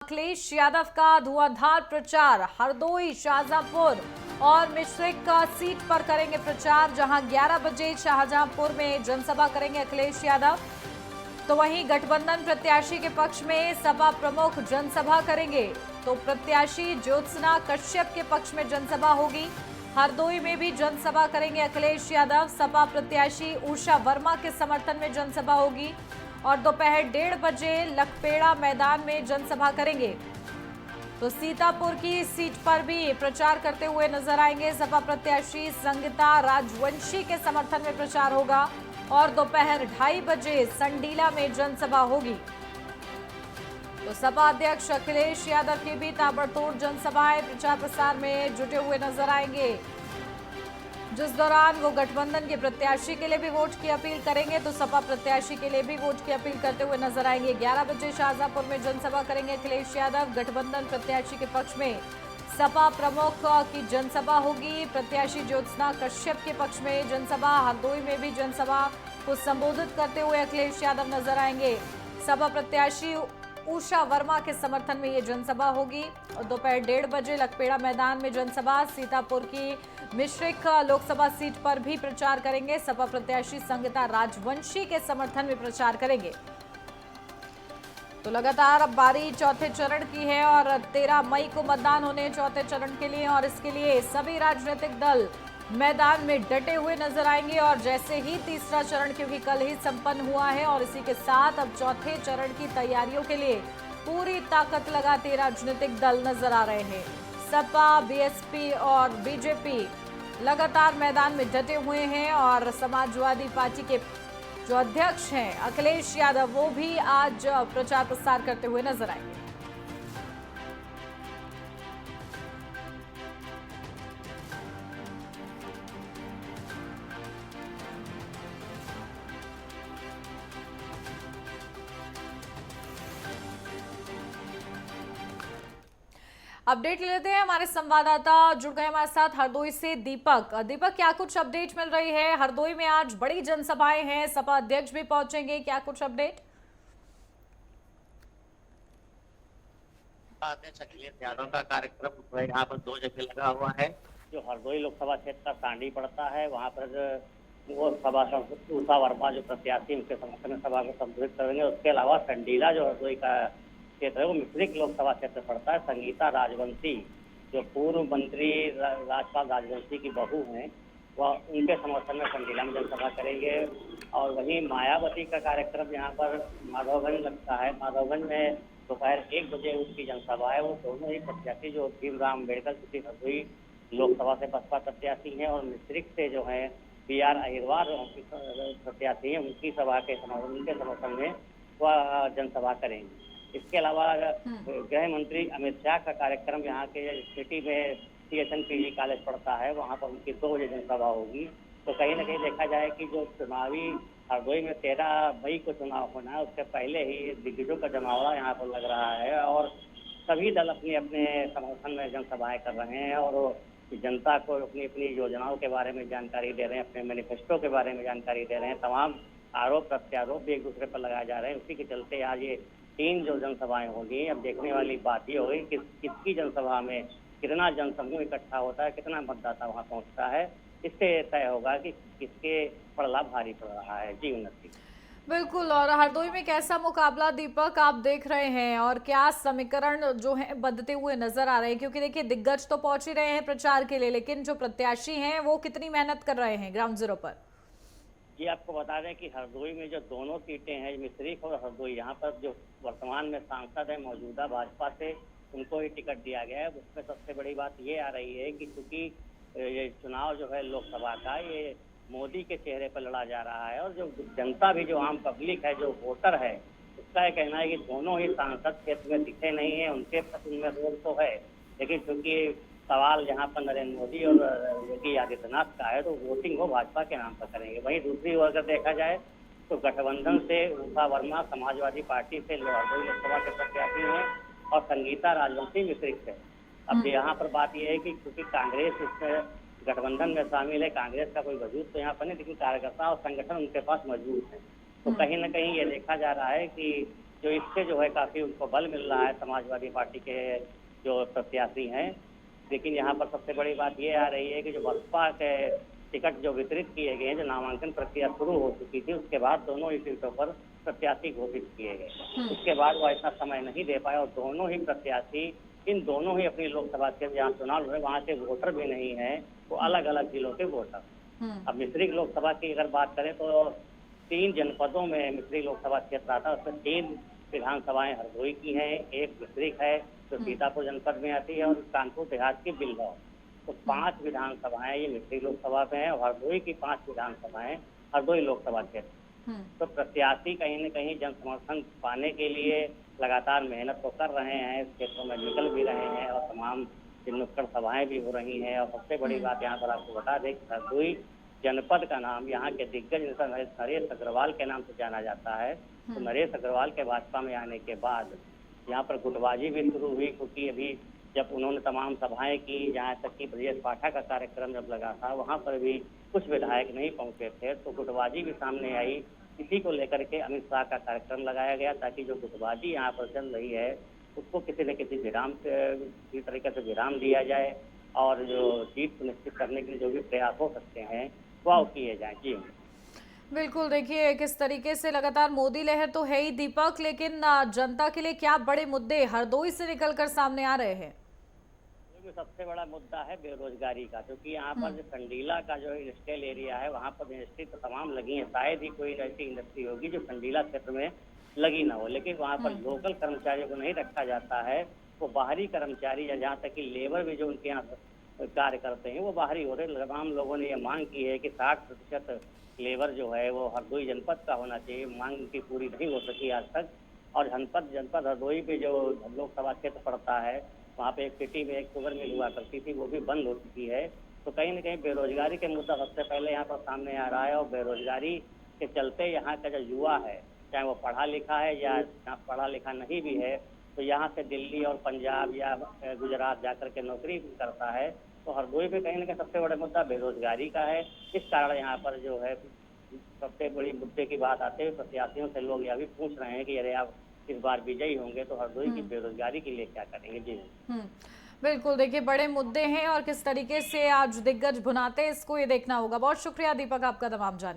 अखिलेश यादव का धुआंधार प्रचार हरदोई, शाहजहांपुर और मिश्रिक सीट पर करेंगे प्रचार, जहां 11 बजे शाहजहांपुर में जनसभा करेंगे अखिलेश यादव। तो वहीं गठबंधन प्रत्याशी के पक्ष में सपा प्रमुख जनसभा करेंगे। तो प्रत्याशी ज्योत्सना कश्यप के पक्ष में जनसभा होगी। हरदोई में भी जनसभा करेंगे अखिलेश यादव। सपा प्रत्याशी उषा वर्मा के समर्थन में जनसभा होगी और दोपहर 1:30 बजे लखपेड़ा मैदान में जनसभा करेंगे। तो सीतापुर की सीट पर भी प्रचार करते हुए नजर आएंगे। सपा प्रत्याशी संगीता राजवंशी के समर्थन में प्रचार होगा और दोपहर 2:30 बजे संडीला में जनसभा होगी। तो सपा अध्यक्ष अखिलेश यादव की भी ताबड़तोड़ जनसभाएं प्रचार प्रसार में जुटे हुए नजर आएंगे, जिस दौरान वो गठबंधन के प्रत्याशी के लिए भी वोट की अपील करेंगे, तो सपा प्रत्याशी के लिए भी वोट की अपील करते हुए नजर आएंगे। 11 बजे शाहजहांपुर में जनसभा करेंगे अखिलेश यादव। गठबंधन प्रत्याशी के पक्ष में सपा प्रमुख की जनसभा होगी। प्रत्याशी ज्योत्सना कश्यप के पक्ष में जनसभा। हरदोई में भी जनसभा को संबोधित करते हुए अखिलेश यादव नजर आएंगे। सपा प्रत्याशी उषा वर्मा के समर्थन में ये जनसभा होगी और दोपहर 1:30 बजे लखपेड़ा मैदान में जनसभा। सीतापुर की मिश्रिक लोकसभा सीट पर भी प्रचार करेंगे। सपा प्रत्याशी संगीता राजवंशी के समर्थन में प्रचार करेंगे। तो लगातार अब बारी चौथे चरण की है और 13 मई को मतदान होने चौथे चरण के लिए, और इसके लिए सभी राजनीतिक दल मैदान में डटे हुए नजर आएंगे। और जैसे ही तीसरा चरण, क्योंकि कल ही संपन्न हुआ है, और इसी के साथ अब चौथे चरण की तैयारियों के लिए पूरी ताकत लगाते राजनीतिक दल नजर आ रहे हैं। सपा, बीएसपी और बीजेपी लगातार मैदान में डटे हुए हैं और समाजवादी पार्टी के जो अध्यक्ष हैं अखिलेश यादव, वो भी आज प्रचार प्रसार करते हुए नजर आएंगे। अपडेट ले लेते हैं, हमारे संवाददाता जुड़ गए हमारे साथ हरदोई से दीपक। दीपक, क्या कुछ अपडेट मिल रही है? हरदोई में आज बड़ी जनसभाएं हैं, सपा अध्यक्ष भी पहुंचेंगे, क्या कुछ अपडेट? अध्यक्ष अखिलेश यादव का कार्यक्रम यहाँ पर 2 जगह लगा हुआ है। जो हरदोई लोकसभा क्षेत्र का सांडी पड़ता है, वहाँ पर वो सभा उषा वर्मा जो प्रत्याशी उनके समर्थन में सभा को संबोधित करेंगे। उसके अलावा संडीला जो हरदोई का क्षेत्र है, वो मिश्रिक लोकसभा क्षेत्र पड़ता है। संगीता राजवंशी जो पूर्व मंत्री राजपाल राजवंशी की बहू हैं, वह उनके समर्थन में संडीला में जनसभा करेंगे। और वहीं मायावती का कार्यक्रम यहाँ पर माधवगंज लगता है। माधवगंज में दोपहर 1 बजे उनकी जनसभा है। वो दोनों ही प्रत्याशी जो भीमराव अम्बेडकर की हरदोई लोकसभा से बसपा प्रत्याशी हैं और मिश्रिक से जो है BR अहिरवार प्रत्याशी हैं, उनकी सभा के उनके समर्थन में वह जनसभा करेंगे। इसके अलावा गृह मंत्री अमित शाह का कार्यक्रम यहाँ के सिटी में CSNPG कॉलेज पड़ता है, वहाँ पर उनकी 2 बजे जनसभा होगी। तो कहीं ना कहीं देखा जाए कि जो चुनावी हरदोई में 13 मई को चुनाव होना है, उससे पहले ही दिग्गजों का जमावड़ा यहाँ पर लग रहा है और सभी दल अपने अपने समर्थन में जनसभाएं कर रहे हैं और जनता को अपनी अपनी योजनाओं के बारे में जानकारी दे रहे हैं, अपने मैनिफेस्टो के बारे में जानकारी दे रहे हैं। तमाम आरोप प्रत्यारोप भी एक दूसरे पर लगाए जा रहे हैं। उसी के चलते आज ये 3 जो जनसभाएं होंगी, अब देखने वाली बात ये होगी कि किसकी जनसभा में कितना जनसमूह इकट्ठा होता है, कितना मतदाता वहाँ पहुँचता है। इससे तय होगा कि किसके पड़ला भारी पड़ रहा है। जी उन्नति। बिल्कुल, और हरदोई में कैसा मुकाबला दीपक आप देख रहे हैं और क्या समीकरण जो है बदलते हुए नजर आ रहे हैं? क्योंकि देखिए, दिग्गज तो पहुंच ही रहे हैं प्रचार के लिए, लेकिन जो प्रत्याशी हैं वो कितनी मेहनत कर रहे हैं ग्राउंड जीरो पर? जी आपको बता दें कि हरदोई में जो दोनों सीटें हैं, मिश्रिक और हरदोई, यहाँ पर जो वर्तमान में सांसद है मौजूदा भाजपा से, उनको ही टिकट दिया गया है। उसमें सबसे बड़ी बात ये आ रही है कि चूंकि ये चुनाव जो है लोकसभा का, ये मोदी के चेहरे पर लड़ा जा रहा है और जो जनता भी, जो आम पब्लिक है, जो वोटर है, उसका ये कहना है कि दोनों ही सांसद क्षेत्र में दिखे नहीं है। उनके उनमें रोल तो है, लेकिन चूंकि सवाल जहाँ पर नरेंद्र मोदी और योगी आदित्यनाथ का है, तो वोटिंग वो भाजपा के नाम पर करेंगे। वहीं दूसरी ओर अगर देखा जाए तो गठबंधन से उषा वर्मा समाजवादी पार्टी से हरदोई लोकसभा के प्रत्याशी हैं और संगीता राजवंशी मिश्रिक से। अब यहाँ पर बात यह है कि क्योंकि कांग्रेस इसमें गठबंधन में शामिल है, कांग्रेस का कोई वजूद तो यहाँ पर नहीं, लेकिन कार्यकर्ता और संगठन उनके पास मौजूद है। तो कहीं ना कहीं ये देखा जा रहा है कि जो इससे जो है काफ़ी उनको बल मिल रहा है समाजवादी पार्टी के जो प्रत्याशी हैं। लेकिन यहाँ पर सबसे बड़ी बात ये आ रही है कि जो बसपा के टिकट जो वितरित किए गए हैं, जो नामांकन प्रक्रिया शुरू हो चुकी थी, उसके बाद दोनों ही सीटों पर प्रत्याशी घोषित किए गए। उसके बाद वह इतना समय नहीं दे पाए और दोनों ही प्रत्याशी इन दोनों ही अपनी लोकसभा के जहाँ चुनाव हुए वहाँ के वोटर भी नहीं है, वो अलग अलग जिलों के वोटर। अब मिश्रिक लोकसभा की अगर बात करें तो 3 जनपदों में मिश्रिक लोकसभा क्षेत्र आता है। उसमें 3 विधानसभाएं हरदोई की हैं, एक मिश्रिक है जो सीतापुर जनपद में आती है और कानपुर देहात की बिलगांव। तो 5 विधानसभाएं ये मिश्रिक लोकसभा में है और हरदोई की 5 विधानसभाएं हरदोई लोकसभा क्षेत्र। तो प्रत्याशी कहीं न कहीं जन समर्थन पाने के लिए लगातार मेहनत तो कर रहे हैं, इस क्षेत्रों में निकल भी रहे हैं और तमाम नुक्कड़ सभाएं भी हो रही हैं। और सबसे बड़ी बात यहाँ पर आपको बता दें कि हरदोई जनपद का नाम यहाँ के दिग्गज नेता नरेश अग्रवाल के नाम से जाना जाता है। तो नरेश अग्रवाल के भाजपा में आने के बाद यहाँ पर गुटबाजी भी शुरू हुई, क्योंकि अभी जब उन्होंने तमाम सभाएं की, जहाँ तक कि ब्रजेश पाठक का कार्यक्रम जब लगा था वहाँ पर भी कुछ विधायक नहीं पहुंचे थे, तो गुटबाजी भी सामने आई। इसी को लेकर के अमित शाह का कार्यक्रम लगाया गया ताकि जो गुटबाजी यहाँ पर चल रही है उसको किसी न किसी विराम किसी तरीके से विराम दिया जाए और जो जीत सुनिश्चित करने के लिए जो भी प्रयास हो सकते हैं वह किए जाएं। जी बिल्कुल, देखिए किस तरीके से लगातार मोदी लहर तो है ही दीपक, लेकिन जनता के लिए क्या बड़े मुद्दे हरदोई से निकलकर सामने आ रहे हैं? में सबसे बड़ा मुद्दा है बेरोजगारी का, क्योंकि यहाँ पर जो कंडीला का जो इंडस्ट्रियल एरिया है वहाँ पर इंडस्ट्री तो तमाम लगी है। शायद ही कोई ऐसी इंडस्ट्री होगी जो कंडीला क्षेत्र में लगी ना हो, लेकिन वहाँ पर लोकल कर्मचारियों को नहीं रखा जाता है। वो बाहरी कर्मचारी या जहाँ तक कि लेबर भी जो उनके यहाँ कार्य करते हैं वो बाहरी हो रहे। तमाम लोगों ने ये मांग की है कि 60% लेबर जो है वो हरदोई जनपद का होना चाहिए। मांग की पूरी नहीं हो सकी आज तक। और जनपद हरदोई पे जो लोकसभा क्षेत्र पड़ता है वहाँ पे एक सिटी में एक शुगर मिल हुआ करती थी, वो भी बंद हो चुकी है। तो कहीं न कहीं बेरोजगारी के मुद्दा सबसे पहले यहाँ पर सामने आ रहा है और बेरोजगारी के चलते यहाँ का जो युवा है, चाहे वो पढ़ा लिखा है या पढ़ा लिखा नहीं भी है, तो यहाँ से दिल्ली और पंजाब या गुजरात जाकर के नौकरी करता है। तो हरदोई पे कहीं न कहीं सबसे बड़ा मुद्दा बेरोजगारी का है। इस कारण यहाँ पर जो है सबसे बड़ी मुद्दे की बात आते हुए प्रत्याशियों से लोग यह भी पूछ रहे हैं कि अरे आप इस बार विजयी होंगे तो हरदोई की बेरोजगारी के लिए क्या करेंगे। जी बिल्कुल, देखिए बड़े मुद्दे हैं और किस तरीके से आज दिग्गज भुनाते हैं इसको ये देखना होगा। बहुत शुक्रिया दीपक आपका तमाम जानकारी।